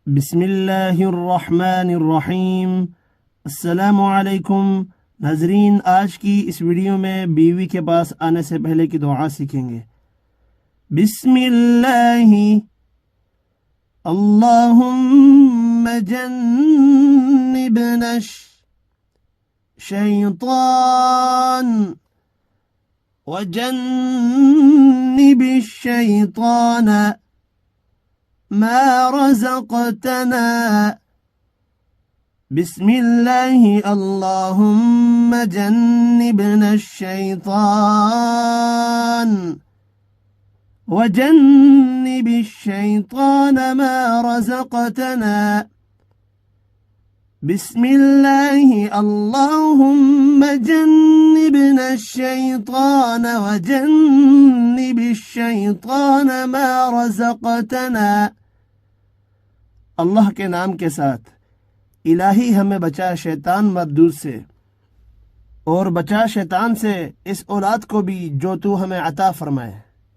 बिस्मिल्लाहिर्रहमानिर्रहीम। अस्सलामुअलैकुम नाजरीन, आज की इस वीडियो में बीवी के पास आने से पहले की दुआ सीखेंगे। बिस्मिल्लाहि अल्लाहुम्मा जन्निबना शैतान व जन्निबिश शैतान मा रज़क़तना। बिस्मिल्लाहि अल्लाहुम्मा जन्निबना शैतान व जन्निबिश शैतान मा रज़क़तना। बिस्मिल्लाहि अल्लाहुम्मा जन्निबना शैतान व जन्निबिश शैतान मा रज़क़तना। अल्लाह के नाम के साथ, इलाही हमें बचा शैतान मरदूद से, और बचा शैतान से इस औलाद को भी जो तू हमें अता फरमाए।